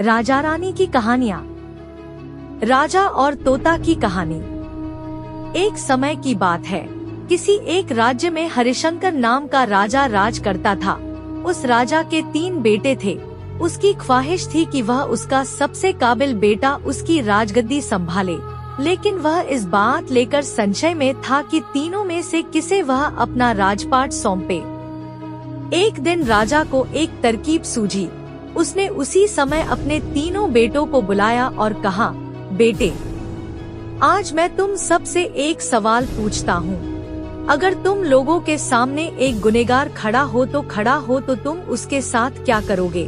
राजा रानी की कहानियाँ। राजा और तोता की कहानी। एक समय की बात है, किसी एक राज्य में हरिशंकर नाम का राजा राज करता था। उस राजा के 3 बेटे थे। उसकी ख्वाहिश थी कि वह उसका सबसे काबिल बेटा उसकी राजगद्दी संभाले, लेकिन वह इस बात लेकर संशय में था कि तीनों में से किसे वह अपना राजपाट सौंपे। एक दिन राजा को एक तरकीब सूझी। उसने उसी समय अपने तीनों बेटों को बुलाया और कहा, बेटे, आज मैं तुम सबसे एक सवाल पूछता हूँ। अगर तुम लोगों के सामने एक गुनहगार खड़ा हो तो तुम उसके साथ क्या करोगे?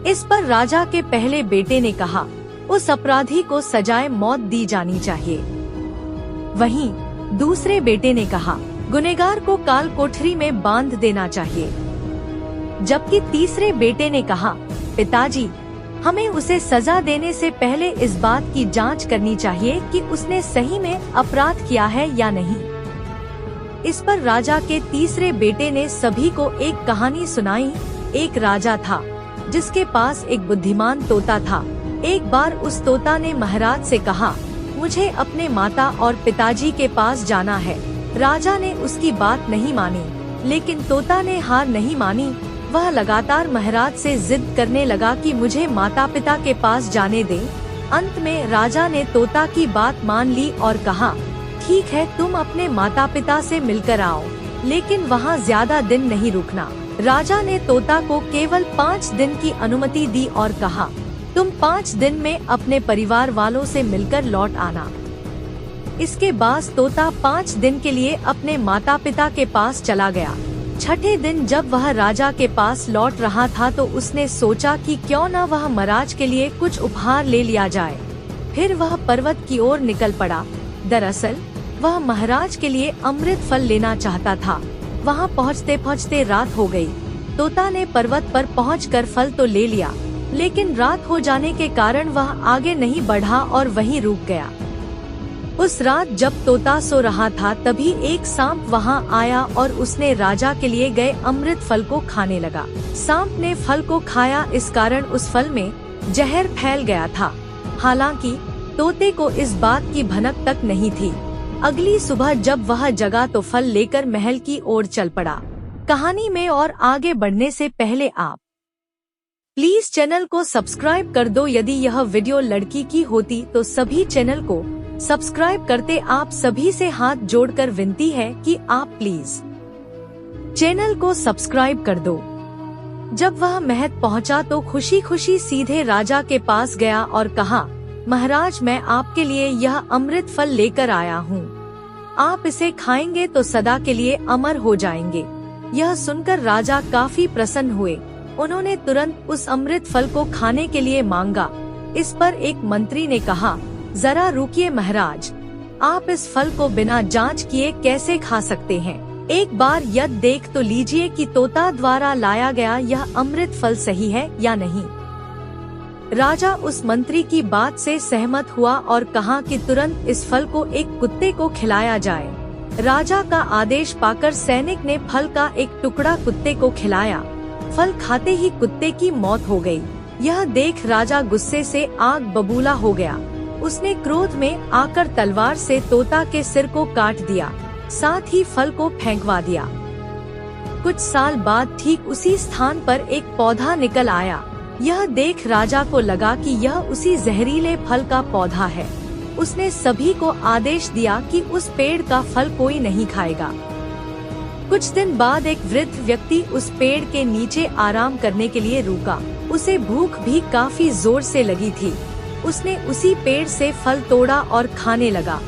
इस पर राजा के पहले बेटे ने कहा, उस अपराधी को सजाए मौत दी जानी चाहिए। वहीं दूसरे बेटे ने कहा, गुनहगार को काल कोठरी में बांध देना चाहिए। जबकि तीसरे बेटे ने कहा, पिताजी, हमें उसे सजा देने से पहले इस बात की जांच करनी चाहिए कि उसने सही में अपराध किया है या नहीं। इस पर राजा के तीसरे बेटे ने सभी को एक कहानी सुनाई। एक राजा था जिसके पास एक बुद्धिमान तोता था। एक बार उस तोता ने महाराज से कहा, मुझे अपने माता और पिताजी के पास जाना है। राजा ने उसकी बात नहीं मानी, लेकिन तोता ने हार नहीं मानी। वह लगातार महाराज से जिद करने लगा कि मुझे माता पिता के पास जाने दे। अंत में राजा ने तोता की बात मान ली और कहा, ठीक है, तुम अपने माता पिता से मिलकर आओ, लेकिन वहाँ ज्यादा दिन नहीं रुकना। राजा ने तोता को केवल 5 दिन की अनुमति दी और कहा, तुम 5 दिन में अपने परिवार वालों से मिलकर लौट आना। इसके बाद तोता 5 दिन के लिए अपने माता पिता के पास चला गया। छठे दिन जब वह राजा के पास लौट रहा था तो उसने सोचा कि क्यों न वह महाराज के लिए कुछ उपहार ले लिया जाए। फिर वह पर्वत की ओर निकल पड़ा। दरअसल वह महाराज के लिए अमृत फल लेना चाहता था। वहां पहुंचते पहुंचते रात हो गई। तोता ने पर्वत पर पहुंचकर फल तो ले लिया, लेकिन रात हो जाने के कारण वह आगे नहीं बढ़ा और वहीं रुक गया। उस रात जब तोता सो रहा था तभी एक सांप वहां आया और उसने राजा के लिए गए अमृत फल को खाने लगा। सांप ने फल को खाया, इस कारण उस फल में जहर फैल गया था। हालांकि तोते को इस बात की भनक तक नहीं थी। अगली सुबह जब वह जगा तो फल लेकर महल की ओर चल पड़ा। कहानी में और आगे बढ़ने से पहले आप प्लीज चैनल को सब्सक्राइब कर दो। यदि यह वीडियो लड़की की होती तो सभी चैनल को सब्सक्राइब करते। आप सभी से हाथ जोड़कर विनती है कि आप प्लीज चैनल को सब्सक्राइब कर दो। जब वह महल पहुंचा तो खुशी खुशी सीधे राजा के पास गया और कहा, महाराज, मैं आपके लिए यह अमृत फल लेकर आया हूँ। आप इसे खाएंगे तो सदा के लिए अमर हो जाएंगे। यह सुनकर राजा काफी प्रसन्न हुए। उन्होंने तुरंत उस अमृत फल को खाने के लिए मांगा। इस पर एक मंत्री ने कहा, जरा रुकिए महाराज, आप इस फल को बिना जांच किए कैसे खा सकते हैं? एक बार यह देख तो लीजिए कि तोता द्वारा लाया गया यह अमृत फल सही है या नहीं। राजा उस मंत्री की बात से सहमत हुआ और कहा कि तुरंत इस फल को एक कुत्ते को खिलाया जाए। राजा का आदेश पाकर सैनिक ने फल का एक टुकड़ा कुत्ते को खिलाया। फल खाते ही कुत्ते की मौत हो गई। यह देख राजा गुस्से से आग बबूला हो गया। उसने क्रोध में आकर तलवार से तोता के सिर को काट दिया, साथ ही फल को फेंकवा दिया। कुछ साल बाद ठीक उसी स्थान पर एक पौधा निकल आया। यह देख राजा को लगा कि यह उसी जहरीले फल का पौधा है। उसने सभी को आदेश दिया कि उस पेड़ का फल कोई नहीं खाएगा। कुछ दिन बाद एक वृद्ध व्यक्ति उस पेड़ के नीचे आराम करने के लिए रुका। उसे भूख भी काफी जोर से लगी थी। उसने उसी पेड़ से फल तोड़ा और खाने लगा।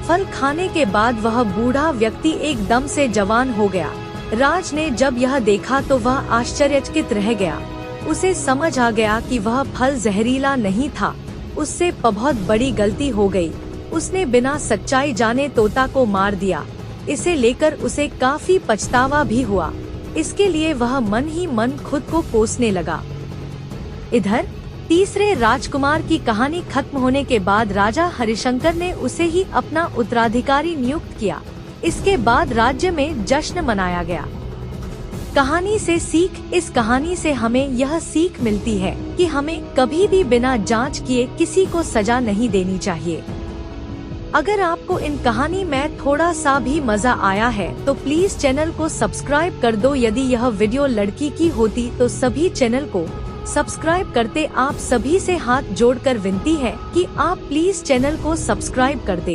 फल खाने के बाद वह बूढ़ा व्यक्ति एकदम से जवान हो गया। राज ने जब यह देखा तो वह आश्चर्यचकित रह गया। उसे समझ आ गया कि वह फल जहरीला नहीं था। उससे बहुत बड़ी गलती हो गई। उसने बिना सच्चाई जाने तोता को मार दिया। इसे लेकर उसे काफी पछतावा भी हुआ। इसके लिए वह मन ही मन खुद को कोसने लगा। इधर तीसरे राजकुमार की कहानी खत्म होने के बाद राजा हरिशंकर ने उसे ही अपना उत्तराधिकारी नियुक्त किया। इसके बाद राज्य में जश्न मनाया गया। कहानी से सीख। इस कहानी से हमें यह सीख मिलती है कि हमें कभी भी बिना जांच किए किसी को सजा नहीं देनी चाहिए। अगर आपको इन कहानी में थोड़ा सा भी मजा आया है तो प्लीज चैनल को सब्सक्राइब कर दो। यदि यह वीडियो लड़की की होती तो सभी चैनल को सब्सक्राइब करते। आप सभी से हाथ जोड़कर विनती है कि आप प्लीज चैनल को सब्सक्राइब कर दे।